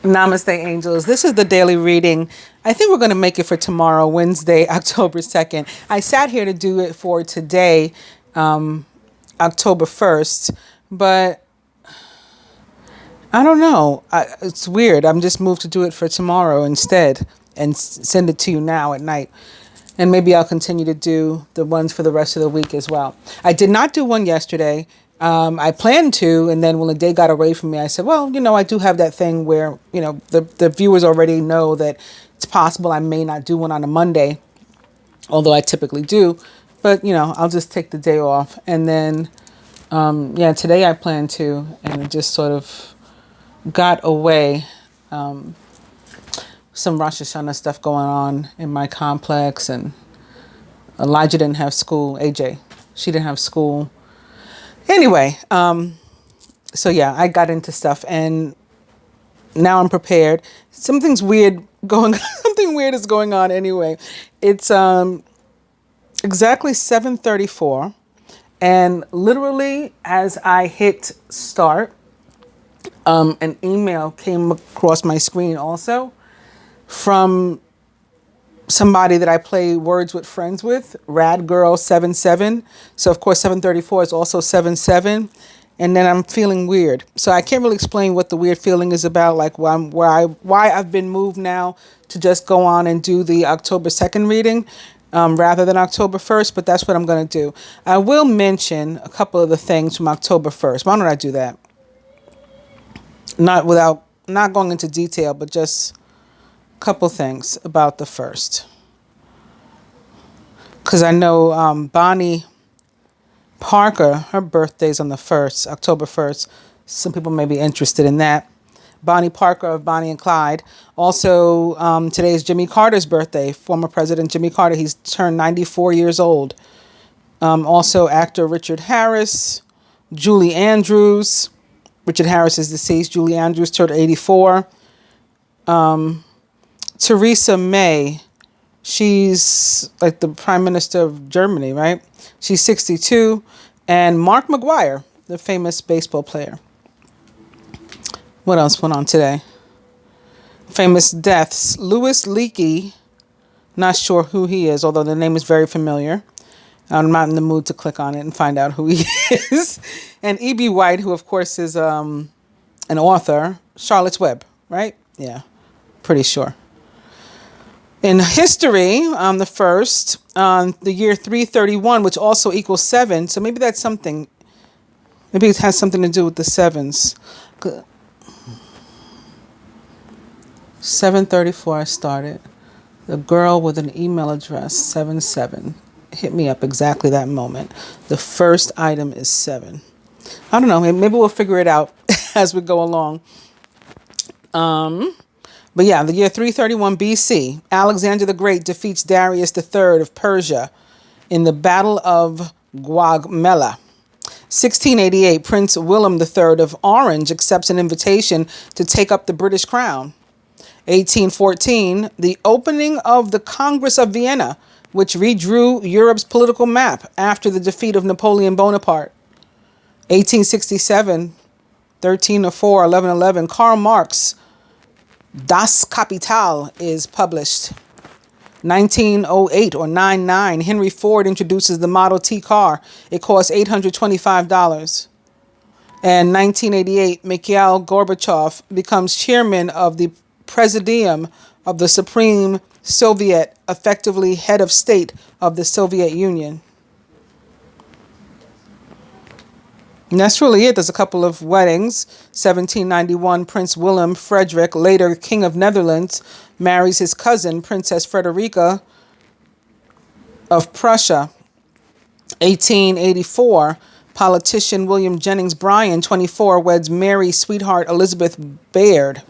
Namaste, angels. This is the daily reading. I think we're going to make it for tomorrow, Wednesday, October 2nd. I sat here to do it for today, October 1st, but I don't know. It's weird. I'm just moved to do it for tomorrow instead and send it to you now at night. And maybe I'll continue to do the ones for the rest of the week as well. I did not do one yesterday. I planned to, and then when the day got away from me, I said, well, I do have that thing where, the viewers already know that it's possible I may not do one on a Monday, although I typically do. But, I'll just take the day off. And then, today I plan to, and it just sort of got away. Some Rosh Hashanah stuff going on in my complex, and Elijah didn't have school. AJ, she didn't have school. Anyway, so yeah, I got into stuff, and now I'm prepared. Something weird is going on anyway. It's exactly 7:34, and literally as I hit start, an email came across my screen also from somebody that I play Words with Friends with, RadGirl77. So of course 734 is also 77. And then I'm feeling weird. So I can't really explain what the weird feeling is about, like why I've been moved now to just go on and do the October 2nd reading rather than October 1st, but that's what I'm going to do. I will mention a couple of the things from October 1st. Why don't I do that? Not going into detail, but just couple things about the first, because I know Bonnie Parker, her birthday's on the 1st, October 1st. Some people may be interested in that. Bonnie Parker of Bonnie and Clyde. Also, today is Jimmy Carter's birthday, former President Jimmy Carter. He's turned 94 years old. Also, actor Richard Harris, Julie Andrews. Richard Harris is deceased. Julie Andrews turned 84. Theresa May, she's like the Prime Minister of Germany, right? She's 62. And Mark McGwire, the famous baseball player. What else went on today? Famous deaths. Louis Leakey, not sure who he is, although the name is very familiar. I'm not in the mood to click on it and find out who he is. And E.B. White, who of course is an author. Charlotte's Web, right? Yeah, pretty sure. In history, the first, the year 331, which also equals 7. So maybe that's something. Maybe it has something to do with the sevens. 7:34 I started. The girl with an email address, 77. Hit me up exactly that moment. The first item is 7. I don't know. Maybe we'll figure it out as we go along. But yeah, the year 331 BC, Alexander the Great defeats Darius III of Persia in the Battle of Gaugamela. 1688, Prince Willem III of Orange accepts an invitation to take up the British crown. 1814, the opening of the Congress of Vienna, which redrew Europe's political map after the defeat of Napoleon Bonaparte. 1867, 1304, 1111, Karl Marx, Das Kapital is published. 1908 or 99, Henry Ford introduces the Model T car. It costs $825. And 1988, Mikhail Gorbachev becomes chairman of the Presidium of the Supreme Soviet, effectively head of state of the Soviet Union. And that's really it. There's a couple of weddings. 1791, Prince Willem Frederick, later King of Netherlands, marries his cousin, Princess Frederica of Prussia. 1884, politician William Jennings Bryan, 24, weds Mary sweetheart Elizabeth Baird.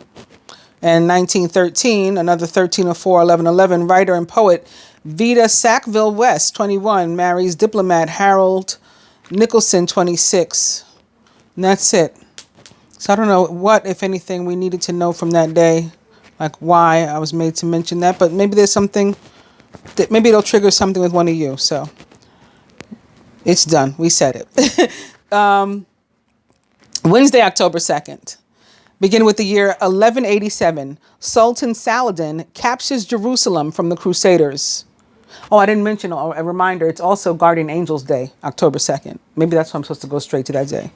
And 1913, another 1304, 1111, writer and poet Vita Sackville West, 21, marries diplomat Harold Nicholson, 26. And that's it. So I don't know what, if anything, we needed to know from that day, like why I was made to mention that. But maybe there's something, that maybe it'll trigger something with one of you. So it's done. We said it. Wednesday, October 2nd. Begin with the year 1187. Sultan Saladin captures Jerusalem from the Crusaders. Oh, I didn't mention a reminder. It's also Guardian Angels Day, October 2nd. Maybe that's why I'm supposed to go straight to that day.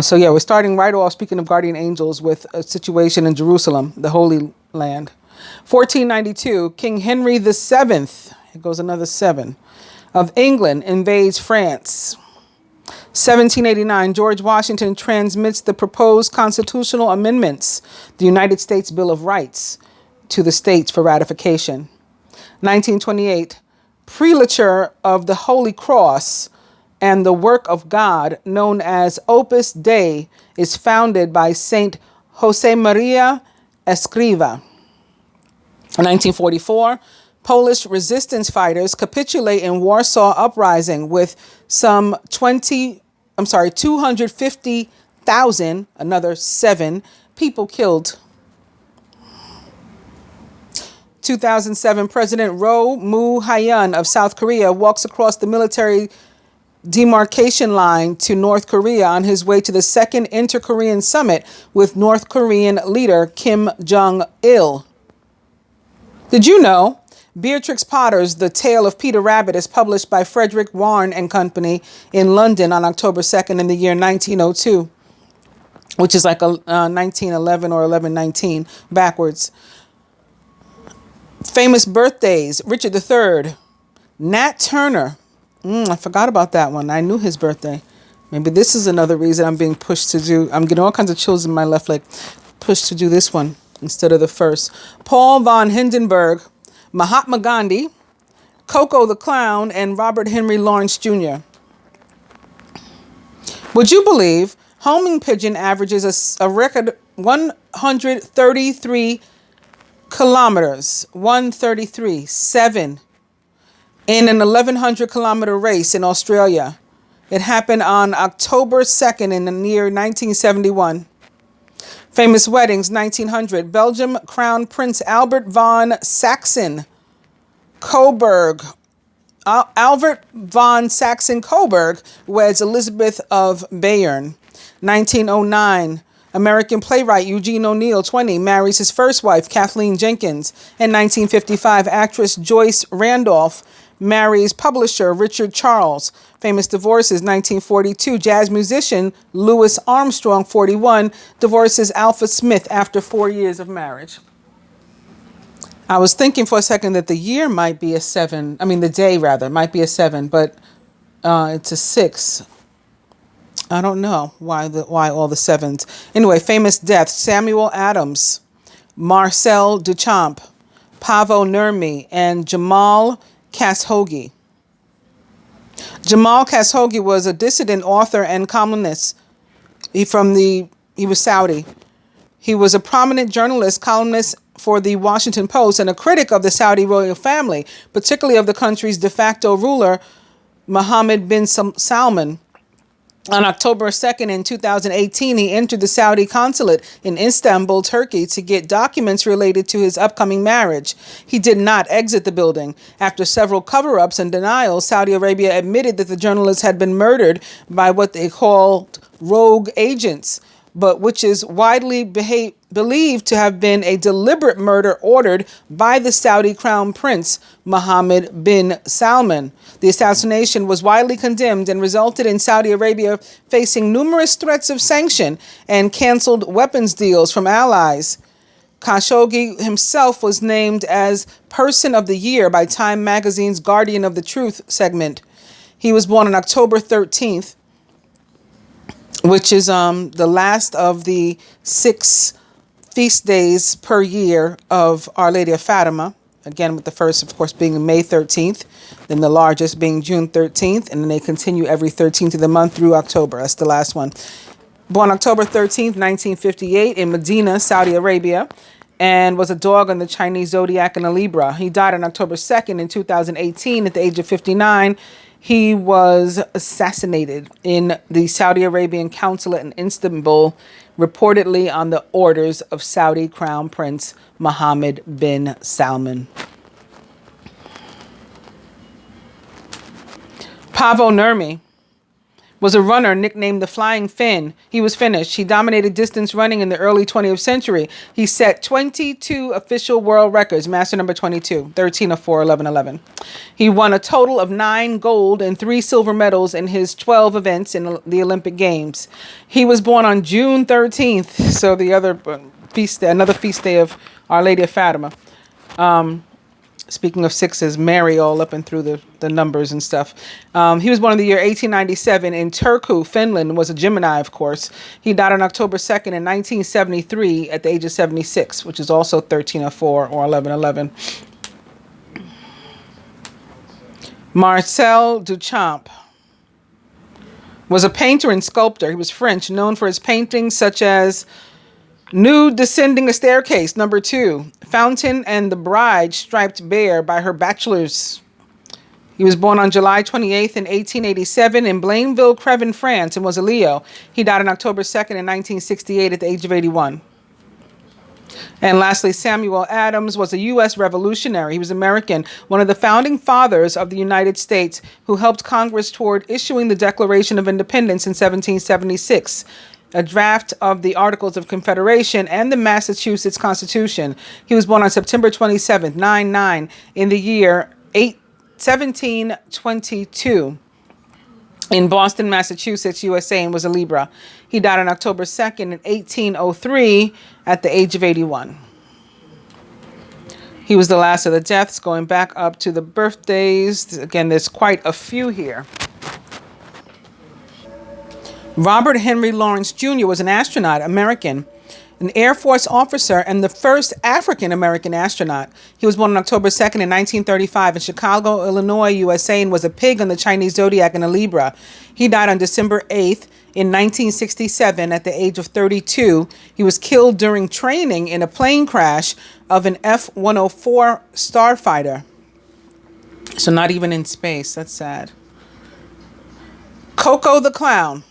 So yeah, we're starting right off, speaking of Guardian Angels, with a situation in Jerusalem, the Holy Land. 1492, King Henry VII, it goes another 7, of England invades France. 1789, George Washington transmits the proposed constitutional amendments, the United States Bill of Rights, to the states for ratification. 1928, prelature of the Holy Cross and the work of God, known as Opus Dei, is founded by Saint Josemaria Escriva. 1944, Polish resistance fighters capitulate in Warsaw Uprising with some 250,000, another 7 people killed. 2007, President Roh Moo-hyun of South Korea walks across the military demarcation line to North Korea on his way to the second Inter-Korean summit with North Korean leader Kim Jong-il. Did you know Beatrix Potter's The Tale of Peter Rabbit is published by Frederick Warne and Company in London on October 2nd in the year 1902, which is like a 1911 or 1119 backwards. Famous birthdays: Richard III, Nat Turner. I forgot about that one. I knew his birthday. Maybe this is another reason I'm being pushed to do. I'm getting all kinds of chills in my left leg. Pushed to do this one instead of the first. Paul von Hindenburg, Mahatma Gandhi, Coco the Clown, and Robert Henry Lawrence Jr. Would you believe homing pigeon averages a record 133 kilometers, 7, in an 1,100 kilometer race in Australia? It happened on October 2nd in the year 1971. Famous weddings, 1900. Belgium Crown Prince Albert von Saxon-Coburg. Albert von Saxon-Coburg weds Elizabeth of Bayern. 1909. American playwright Eugene O'Neill, 20, marries his first wife, Kathleen Jenkins. In 1955, actress Joyce Randolph marries publisher Richard Charles. Famous divorces, 1942. Jazz musician Louis Armstrong, 41, divorces Alpha Smith after 4 years of marriage. I was thinking for a second that the year might be a 7. I mean, the day, rather, might be a 7, but it's a 6. I don't know why all the 7s. Anyway, famous deaths: Samuel Adams, Marcel Duchamp, Paavo Nurmi, and Jamal Khashoggi. Jamal Khashoggi was a dissident author and columnist. He was Saudi. He was a prominent journalist, columnist for the Washington Post, and a critic of the Saudi royal family, particularly of the country's de facto ruler, Mohammed bin Salman. On October 2nd in 2018, he entered the Saudi consulate in Istanbul, Turkey, to get documents related to his upcoming marriage. He did not exit the building. After several cover-ups and denials, Saudi Arabia admitted that the journalist had been murdered by what they called rogue agents, but which is widely believed to have been a deliberate murder ordered by the Saudi Crown Prince, Mohammed bin Salman. The assassination was widely condemned and resulted in Saudi Arabia facing numerous threats of sanction and canceled weapons deals from allies. Khashoggi himself was named as Person of the Year by Time magazine's Guardian of the Truth segment. He was born on October 13th, which is the last of the 6 feast days per year of Our Lady of Fatima. Again, with the first, of course, being May 13th, then the largest being June 13th, and then they continue every 13th of the month through October. That's the last one. Born October 13th, 1958, in Medina, Saudi Arabia, and was a dog on the Chinese zodiac and a Libra. He died on October 2nd in 2018 at the age of 59. He was assassinated in the Saudi Arabian consulate in Istanbul, reportedly on the orders of Saudi Crown Prince Mohammed bin Salman. Paavo Nurmi, was a runner nicknamed the Flying Finn. He was Finnish. He dominated distance running in the early 20th century. He set 22 official world records, master number 22, 13 of 4, 11, 11. He won a total of 9 gold and 3 silver medals in his 12 events in the Olympic Games. He was born on June 13th, so the other feast day, another feast day of Our Lady of Fatima. Speaking of sixes, Mary all up and through the numbers and stuff. He was born in the year 1897 in Turku, Finland, was a Gemini, of course. He died on October 2nd in 1973 at the age of 76, which is also 1304 or 1111. Marcel Duchamp was a painter and sculptor. He was French, known for his paintings such as Nude Descending a Staircase, number 2. Fountain and the Bride Striped Bare by her bachelors. He was born on July 28th in 1887 in Blainville, Crevin, France, and was a Leo. He died on October 2nd in 1968 at the age of 81. And lastly, Samuel Adams was a U.S. revolutionary. He was American, one of the founding fathers of the United States, who helped Congress toward issuing the Declaration of Independence in 1776. A draft of the Articles of Confederation and the Massachusetts Constitution. He was born on September 27th, 99, in the year 1722 in Boston, Massachusetts, USA, and was a Libra. He died on October 2nd in 1803 at the age of 81. He was the last of the deaths, going back up to the birthdays. Again, there's quite a few here. Robert Henry Lawrence Jr. was an astronaut, American, an Air Force officer, and the first African-American astronaut. He was born on October 2nd in 1935 in Chicago, Illinois, USA, and was a pig on the Chinese zodiac and a Libra. He died on December 8th in 1967 at the age of 32. He was killed during training in a plane crash of an F-104 starfighter. So not even in space. That's sad. Coco the Clown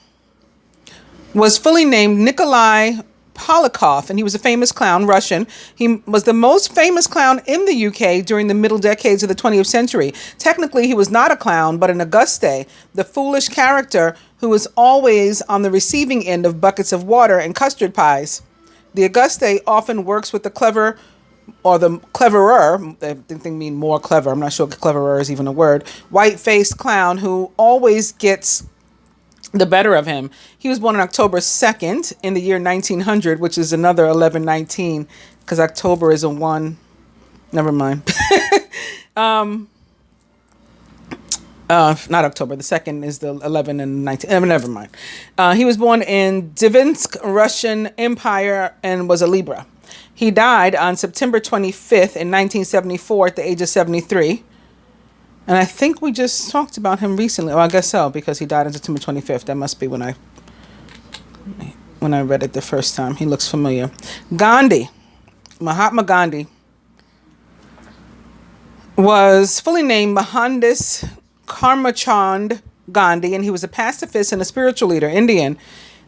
was fully named Nikolai Polakov, and he was a famous clown, Russian. He was the most famous clown in the UK during the middle decades of the 20th century. Technically, he was not a clown, but an Auguste, the foolish character who was always on the receiving end of buckets of water and custard pies. The Auguste often works with the clever, or the cleverer, I think they mean more clever, I'm not sure if cleverer is even a word, white-faced clown who always gets the better of him. He was born on October 2nd in the year 1900, which is another 1119, because October is a 1. Never mind. Not October. The 2nd is the 11 and 19. Never mind. He was born in Dvinsk, Russian Empire, and was a Libra. He died on September 25th in 1974 at the age of 73. And I think we just talked about him recently. Well, I guess so, because he died on September 25th. That must be when I read it the first time. He looks familiar. Gandhi, Mahatma Gandhi, was fully named Mohandas Karmachand Gandhi, and he was a pacifist and a spiritual leader, Indian.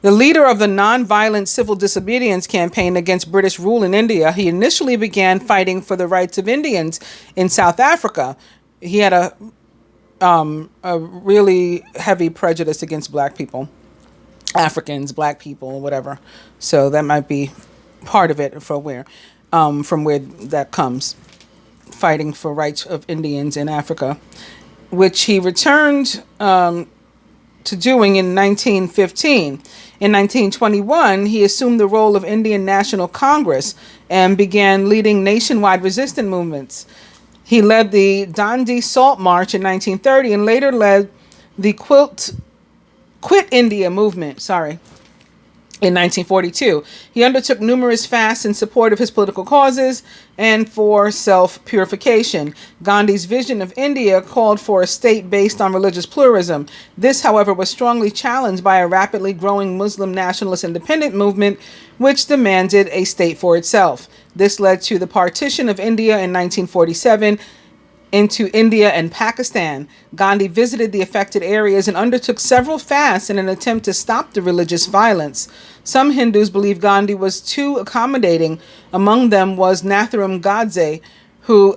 The leader of the non-violent civil disobedience campaign against British rule in India, he initially began fighting for the rights of Indians in South Africa. He had a really heavy prejudice against black people, Africans, black people, whatever. So that might be part of it from where that comes, fighting for rights of Indians in Africa, which he returned to doing in 1915. In 1921, he assumed the role of Indian National Congress and began leading nationwide resistance movements. He led the Dandi Salt March in 1930 and later led the Quit India movement, in 1942. He undertook numerous fasts in support of his political causes and for self-purification. Gandhi's vision of India called for a state based on religious pluralism. This, however, was strongly challenged by a rapidly growing Muslim nationalist independent movement, which demanded a state for itself. This led to the partition of India in 1947 into India and Pakistan. Gandhi visited the affected areas and undertook several fasts in an attempt to stop the religious violence. Some Hindus believe Gandhi was too accommodating. Among them was Nathuram Godse, who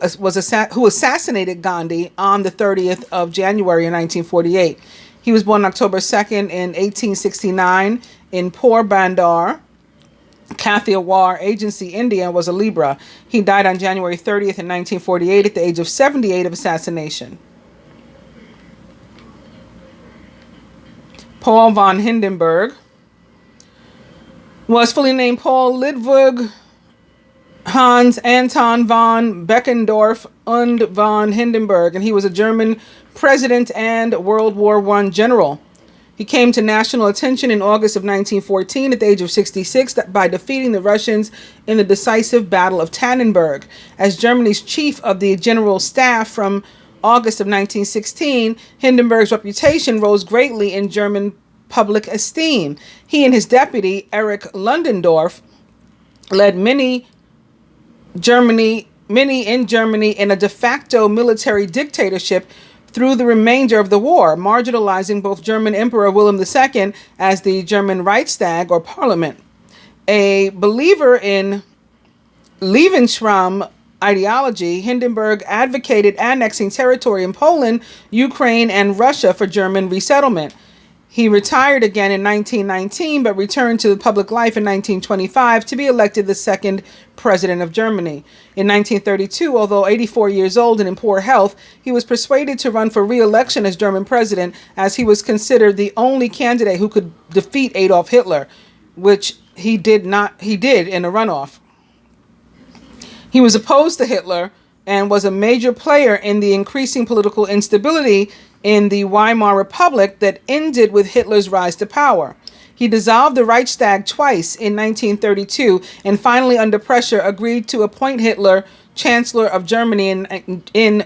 assassinated Gandhi on the 30th of January in 1948. He was born October 2nd in 1869 in Porbandar, Kathiawar Agency, India, and was a Libra. He died on January 30th in 1948 at the age of 78 of assassination. Paul von Hindenburg was fully named Paul Ludwig Hans Anton von Beckendorf und von Hindenburg, and he was a German president and World War I general. He came to national attention in August of 1914 at the age of 66 by defeating the Russians in the decisive Battle of Tannenberg. As Germany's chief of the general staff from August of 1916, Hindenburg's reputation rose greatly in German public esteem. He and his deputy, Erich Ludendorff, led many in Germany in a de facto military dictatorship through the remainder of the war, marginalizing both German Emperor William II as the German Reichstag, or parliament. A believer in Lebensraum ideology, Hindenburg advocated annexing territory in Poland, Ukraine, and Russia for German resettlement. He retired again in 1919, but returned to public life in 1925 to be elected the second president of Germany. In 1932, although 84 years old and in poor health, he was persuaded to run for re-election as German president, as he was considered the only candidate who could defeat Adolf Hitler, which he did in a runoff. He was opposed to Hitler and was a major player in the increasing political instability in the Weimar Republic that ended with Hitler's rise to power. He dissolved the Reichstag twice in 1932 and finally, under pressure, agreed to appoint Hitler Chancellor of Germany in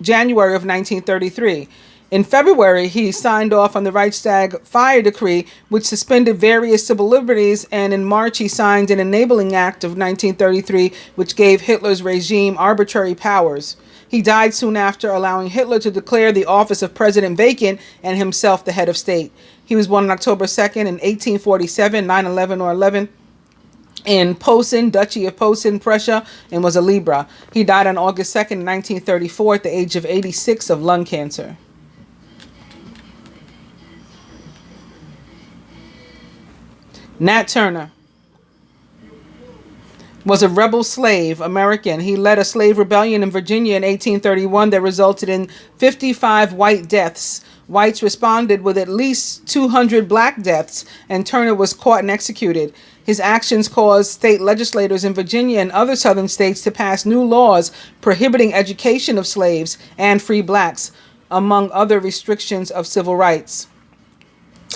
January of 1933. In February, he signed off on the Reichstag fire decree, which suspended various civil liberties, and in March he signed an Enabling Act of 1933, which gave Hitler's regime arbitrary powers. He died soon after, allowing Hitler to declare the office of president vacant and himself the head of state. He was born on October 2nd in 1847, 9/11 or 11, in Posen, Duchy of Posen, Prussia, and was a Libra. He died on August 2nd, 1934 at the age of 86 of lung cancer. Nat Turner was a rebel slave American. He led a slave rebellion in Virginia in 1831 that resulted in 55 white deaths. Whites responded with at least 200 black deaths, and Turner was caught and executed. His actions caused state legislators in Virginia and other southern states to pass new laws prohibiting education of slaves and free blacks, among other restrictions of civil rights.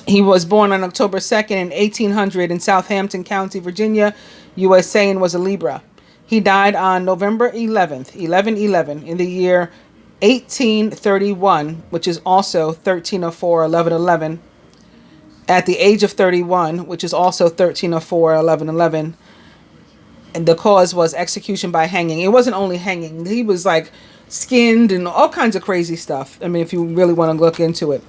He was born on October 2nd in 1800 in Southampton County, Virginia, USA, and was a Libra. He died on November 11th, 11/11, in the year 1831, which is also 1304, 11/11, at the age of 31, which is also 1304, 11/11. And the cause was execution by hanging. It wasn't only hanging. He was like skinned and all kinds of crazy stuff. I mean, if you really want to look into it.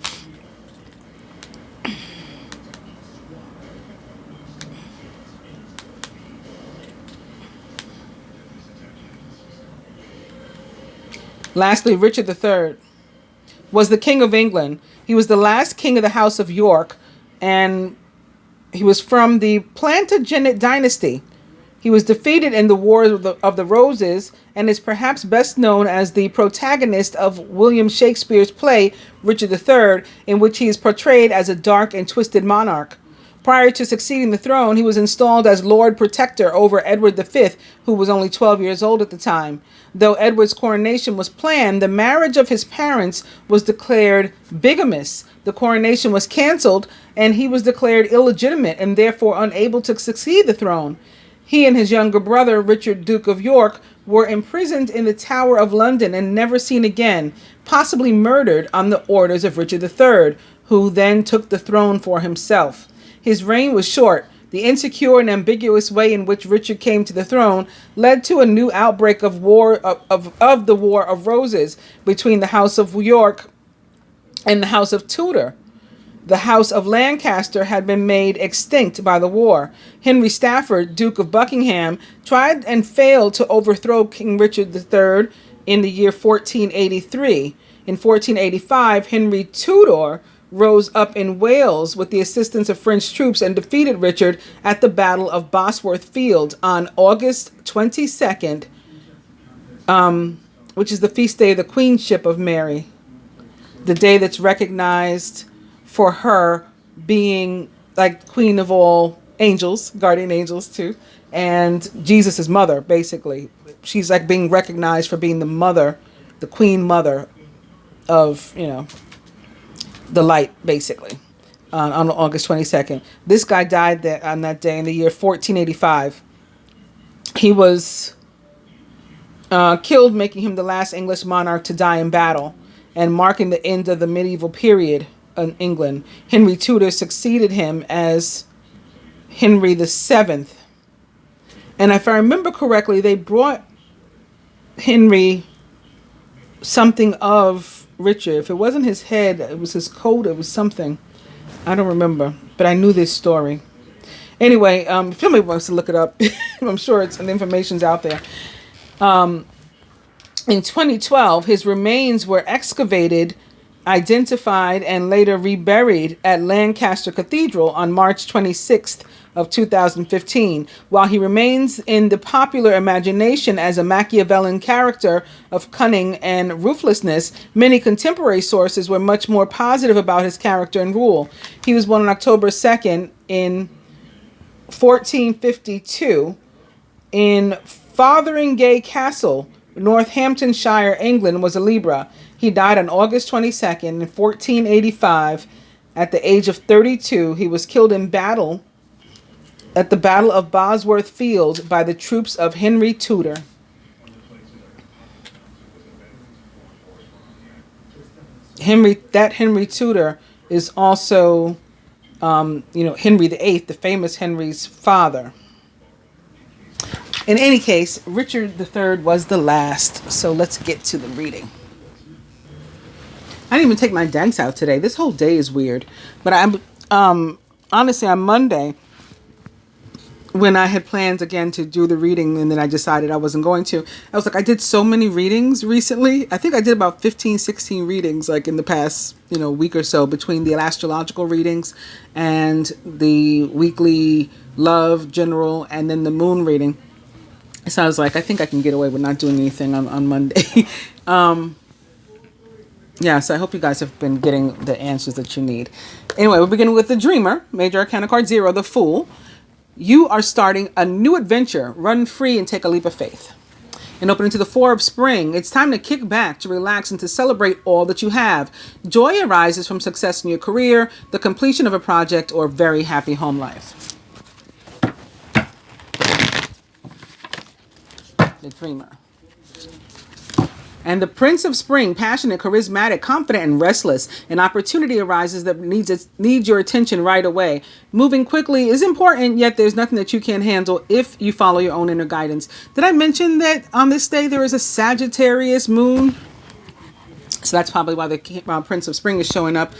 Lastly, Richard III was the King of England. He was the last king of the House of York, and he was from the Plantagenet dynasty. He was defeated in the War of the Roses and is perhaps best known as the protagonist of William Shakespeare's play Richard III, in which he is portrayed as a dark and twisted monarch. Prior to succeeding the throne, he was installed as Lord Protector over Edward V, who was only 12 years old at the time. Though Edward's coronation was planned, the marriage of his parents was declared bigamous. The coronation was cancelled, and he was declared illegitimate and therefore unable to succeed the throne. He and his younger brother, Richard, Duke of York, were imprisoned in the Tower of London and never seen again, possibly murdered on the orders of Richard III, who then took the throne for himself. His reign was short. The insecure and ambiguous way in which Richard came to the throne led to a new outbreak of the War of Roses between the House of York and the House of Tudor. The House of Lancaster had been made extinct by the war. Henry Stafford, Duke of Buckingham, tried and failed to overthrow King Richard III in the year 1483. In 1485, Henry Tudor rose up in Wales with the assistance of French troops and defeated Richard at the Battle of Bosworth Field on August 22nd, which is the feast day of the Queenship of Mary, the day that's recognized for her being like queen of all angels, guardian angels too, and Jesus's mother, basically. She's like being recognized for being the mother, the queen mother of, the light, basically, on August 22nd. This guy died on that day in the year 1485. He was killed, making him the last English monarch to die in battle and marking the end of the medieval period in England. Henry Tudor succeeded him as Henry VII. And if I remember correctly, they brought Henry something of Richard. If it wasn't his head, it was his coat, it was something. I don't remember, but I knew this story. Anyway, if somebody wants to look it up, I'm sure the information's out there. In 2012, his remains were excavated, identified, and later reburied at Lancaster Cathedral on March 26th of 2015. While he remains in the popular imagination as a Machiavellian character of cunning and ruthlessness, many contemporary sources were much more positive about his character and rule. He was born on October 2nd in 1452 in Fotheringay Castle, Northamptonshire, England, was a Libra. He died on August 22nd in 1485 at the age of 32. He was killed in battle at the Battle of Bosworth Field by the troops of Henry Tudor. Henry Tudor is also, Henry VIII, the famous Henry's father. In any case, Richard III was the last. So let's get to the reading. I didn't even take my danks out today. This whole day is weird. But honestly, on Monday, when I had plans again to do the reading and then I decided I wasn't going to, I was like, I did so many readings recently. I think I did about 15, 16 readings like in the past, week or so, between the astrological readings and the weekly love general and then the moon reading. So I was like, I think I can get away with not doing anything on Monday. So I hope you guys have been getting the answers that you need. Anyway, we're beginning with the Dreamer, Major Arcana card 0, the Fool. You are starting a new adventure. Run free and take a leap of faith. And opening to the 4 of Spring, it's time to kick back, to relax, and to celebrate all that you have. Joy arises from success in your career, the completion of a project, or very happy home life. The Dreamer. And the Prince of Spring, passionate, charismatic, confident, and restless. An opportunity arises that needs your attention right away. Moving quickly is important, yet there's nothing that you can't handle if you follow your own inner guidance. Did I mention that on this day there is a Sagittarius moon? So that's probably why the Prince of Spring is showing up.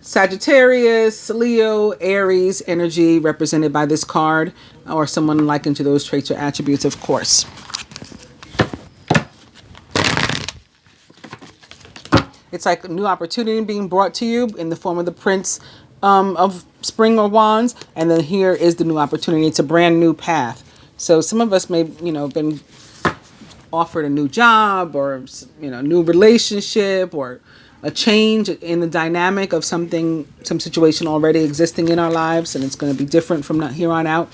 Sagittarius, Leo, Aries energy represented by this card, or someone likened to those traits or attributes, of course. It's like a new opportunity being brought to you in the form of the Prince of Spring or Wands. And then here is the new opportunity. It's a brand new path. So some of us may, been offered a new job or, new relationship or a change in the dynamic of some situation already existing in our lives. And it's going to be different from here on out.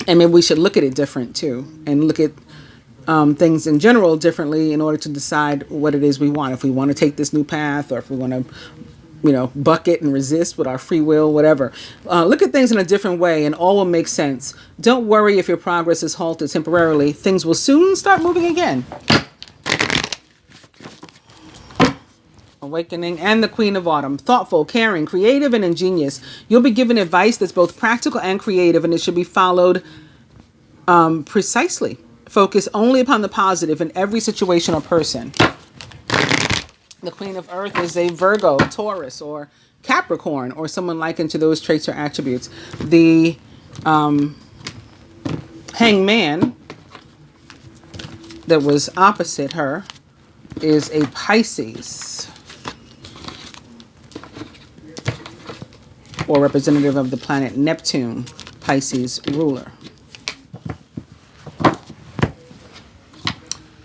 And maybe we should look at it different too. And look at things in general differently in order to decide what it is we want. If we want to take this new path, or if we want to, buck it and resist with our free will, whatever. Look at things in a different way and all will make sense. Don't worry if your progress is halted temporarily. Things will soon start moving again. Awakening and the Queen of Autumn. Thoughtful, caring, creative, and ingenious. You'll be given advice that's both practical and creative, and it should be followed precisely. Focus only upon the positive in every situation or person. The Queen of Earth is a Virgo, Taurus, or Capricorn, or someone likened to those traits or attributes. The Hangman that was opposite her is a Pisces. or representative of the planet Neptune, Pisces ruler.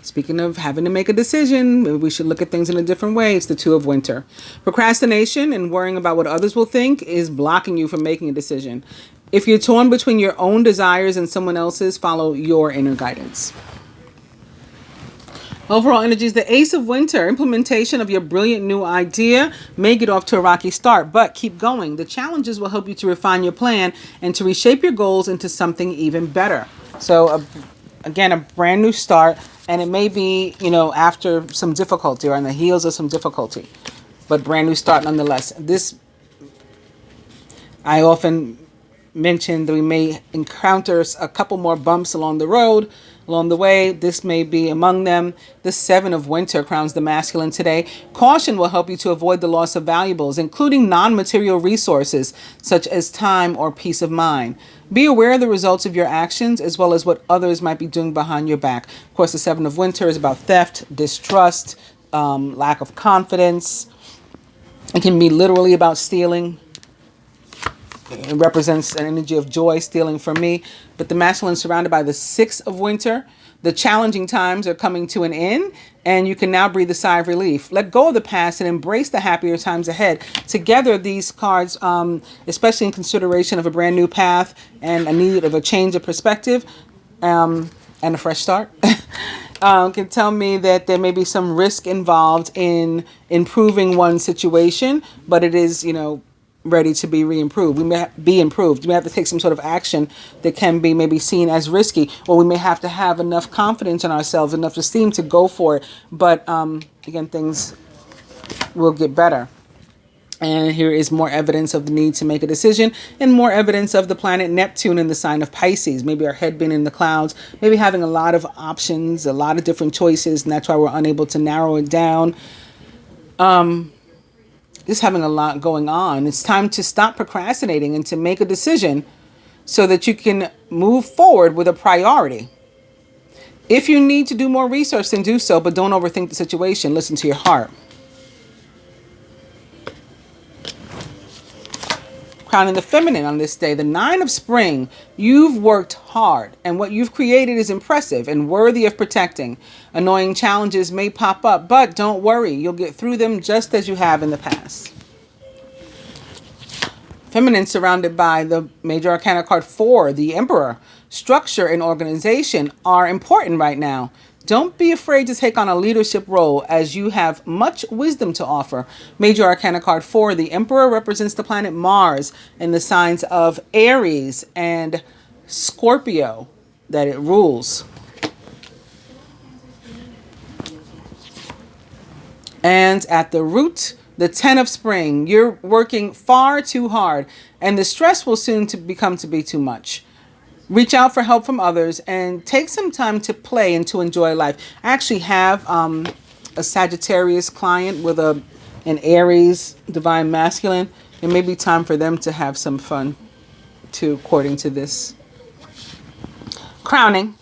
Speaking of having to make a decision, maybe we should look at things in a different way. It's the Two of Winter. Procrastination and worrying about what others will think is blocking you from making a decision. If you're torn between your own desires and someone else's, follow your inner guidance. Overall energy is the Ace of Winter. Implementation of your brilliant new idea may get off to a rocky start, but keep going. The challenges will help you to refine your plan and to reshape your goals into something even better. So, again, a brand new start, and it may be, after some difficulty or on the heels of some difficulty, but brand new start nonetheless. This, I often mention that we may encounter a couple more bumps along the way. This may be among them. The Seven of Winter crowns the masculine today. Caution will help you to avoid the loss of valuables, including non-material resources such as time or peace of mind. Be aware of the results of your actions as well as what others might be doing behind your back. Of course, the Seven of Winter is about theft, distrust, lack of confidence. It can be literally about stealing. It represents an energy of joy, stealing for me. But the masculine is surrounded by the Six of Winter. The challenging times are coming to an end, and you can now breathe a sigh of relief. Let go of the past and embrace the happier times ahead. Together, these cards, especially in consideration of a brand new path and a need of a change of perspective and a fresh start, can tell me that there may be some risk involved in improving one situation, but it is, ready to be re-improved. We may be improved. We may have to take some sort of action that can be maybe seen as risky, or we may have to have enough confidence in ourselves, enough esteem to go for it. But again, things will get better. And here is more evidence of the need to make a decision, and more evidence of the planet Neptune in the sign of Pisces. Maybe our head being in the clouds, maybe having a lot of options, a lot of different choices, and that's why we're unable to narrow it down. Just having a lot going on. It's time to stop procrastinating and to make a decision so that you can move forward with a priority. If you need to do more research, then do so, but don't overthink the situation. Listen to your heart. Crowning the feminine on this day, the Nine of Spring. You've worked hard, and what you've created is impressive and worthy of protecting. Annoying challenges may pop up, but don't worry. You'll get through them just as you have in the past. Feminine surrounded by the Major Arcana card 4, the Emperor. Structure and organization are important right now. Don't be afraid to take on a leadership role, as you have much wisdom to offer. Major Arcana card 4, the Emperor, represents the planet Mars in the signs of Aries and Scorpio that it rules. And at the root, the 10 of Spring. You're working far too hard, and the stress will soon become too much. Reach out for help from others and take some time to play and to enjoy life. I actually have a Sagittarius client with an Aries divine masculine. It may be time for them to have some fun too, according to this. Crowning.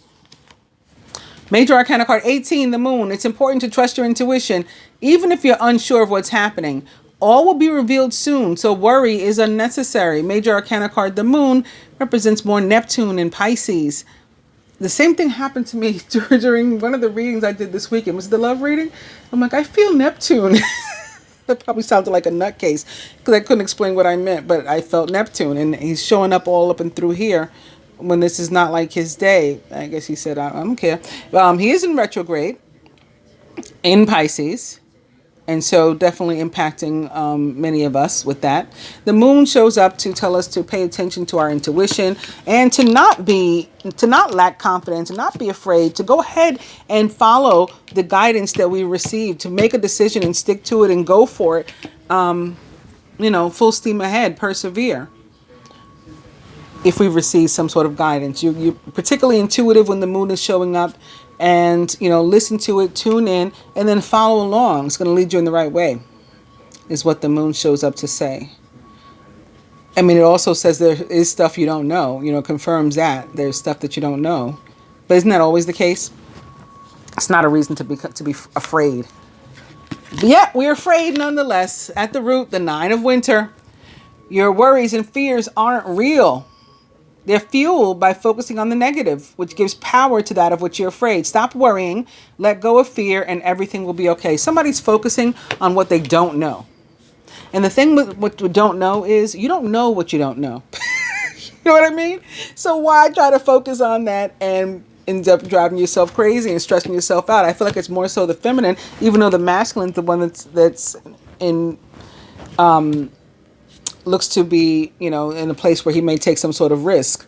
Major Arcana card 18, the Moon. It's important to trust your intuition, even if you're unsure of what's happening. All will be revealed soon, so worry is unnecessary. Major Arcana card, the Moon, represents more Neptune and Pisces. The same thing happened to me during one of the readings I did this weekend. Was the love reading? I'm like, I feel Neptune. That probably sounded like a nutcase because I couldn't explain what I meant, but I felt Neptune, and he's showing up all up and through here when this is not like his day. I guess he said, I don't care. He is in retrograde in Pisces. And so definitely impacting many of us with that. The Moon shows up to tell us to pay attention to our intuition and to not lack confidence and not be afraid, to go ahead and follow the guidance that we receive, to make a decision and stick to it and go for it. Full steam ahead, persevere. If we receive some sort of guidance, you're particularly intuitive when the Moon is showing up. And, listen to it, tune in, and then follow along. It's going to lead you in the right way, is what the Moon shows up to say. I mean, it also says there is stuff you don't know, confirms that. There's stuff that you don't know. But isn't that always the case? It's not a reason to be afraid. But yeah, we're afraid nonetheless. At the root, the Nine of Winter. Your worries and fears aren't real. They're fueled by focusing on the negative, which gives power to that of which you're afraid. Stop worrying, let go of fear, and everything will be okay. Somebody's focusing on what they don't know. And the thing with what you don't know is you don't know what you don't know. You know what I mean? So why try to focus on that and end up driving yourself crazy and stressing yourself out? I feel like it's more so the feminine, even though the masculine is the one that's in looks to be, in a place where he may take some sort of risk.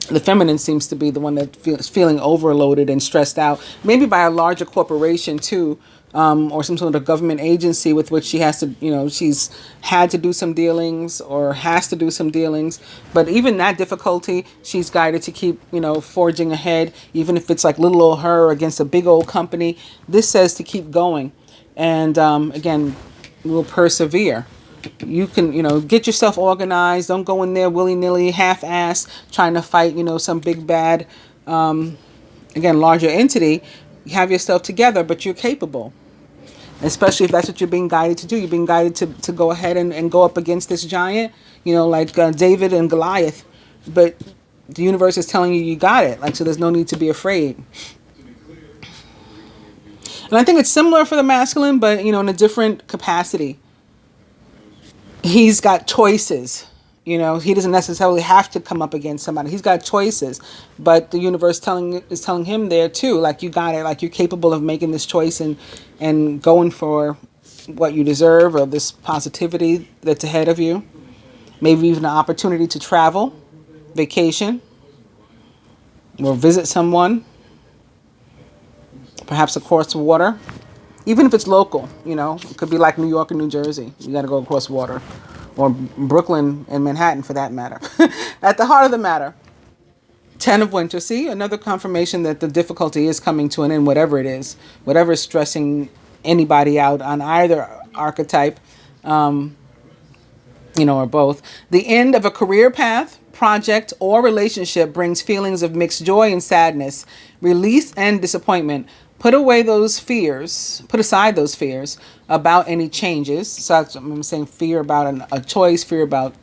The feminine seems to be the one that feels feeling overloaded and stressed out, maybe by a larger corporation too, or some sort of government agency with which she has to, she's had to do some dealings or has to do some dealings. But even that difficulty, she's guided to keep, forging ahead, even if it's like little old her against a big old company. This says to keep going. And again, we'll persevere. You can, get yourself organized. Don't go in there willy-nilly, half-ass, trying to fight, some big bad, again, larger entity. You have yourself together, but you're capable. Especially if that's what you're being guided to do. You're being guided to go ahead and go up against this giant, like David and Goliath. But the universe is telling you got it. So there's no need to be afraid. And I think it's similar for the masculine, but, in a different capacity. He's got choices. He doesn't necessarily have to come up against somebody. He's got choices, but the universe is telling him there too, you got it, you're capable of making this choice and going for what you deserve, or this positivity that's ahead of you. Maybe even an opportunity to travel, vacation, or visit someone, perhaps across water. Even if it's local, it could be like New York and New Jersey. You got to go across water. Or Brooklyn and Manhattan, for that matter. At the heart of the matter, 10 of Winter. See, another confirmation that the difficulty is coming to an end, whatever it is. Whatever is stressing anybody out on either archetype, or both. The end of a career path, project, or relationship brings feelings of mixed joy and sadness, release and disappointment. Put aside those fears about any changes. So I'm saying fear about a choice, fear about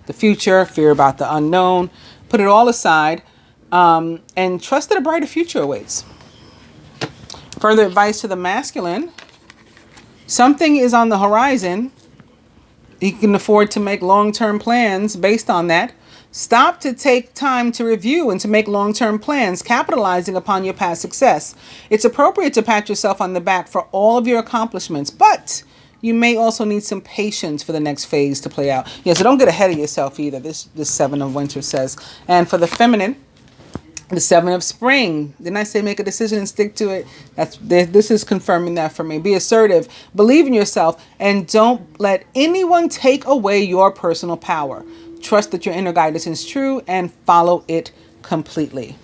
the future, fear about the unknown. Put it all aside and trust that a brighter future awaits. Further advice to the masculine. Something is on the horizon. You can afford to make long-term plans based on that. Stop to take time to review and to make long-term plans, capitalizing upon your past success. It's appropriate to pat yourself on the back for all of your accomplishments, but you may also need some patience for the next phase to play out. Yeah, so don't get ahead of yourself either, this 7 of Winter says. And for the feminine, the 7 of Spring. Didn't I say make a decision and stick to it? This is confirming that for me. Be assertive, believe in yourself, and don't let anyone take away your personal power. Trust that your inner guidance is true and follow it completely.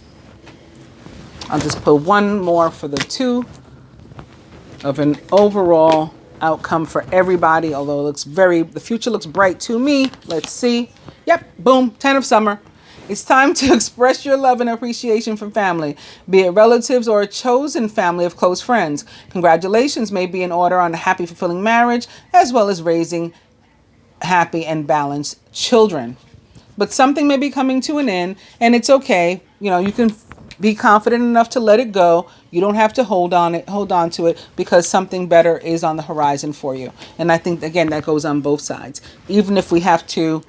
I'll just put one more for the 2 of an overall outcome for everybody, although the future looks bright to me. Let's see. Yep, boom, 10 of Summer. It's time to express your love and appreciation from family, be it relatives or a chosen family of close friends. Congratulations may be in order on a happy, fulfilling marriage, as well as raising happy and balanced children. But something may be coming to an end, and it's okay. You can be confident enough to let it go. You don't have to hold on to it, because something better is on the horizon for you. And I think, again, that goes on both sides. Even if we have to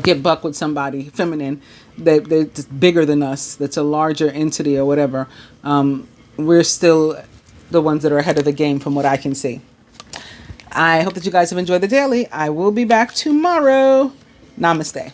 get buck with somebody feminine that's bigger than us, that's a larger entity or whatever, we're still the ones that are ahead of the game from what I can see. I hope that you guys have enjoyed the daily. I will be back tomorrow. Namaste.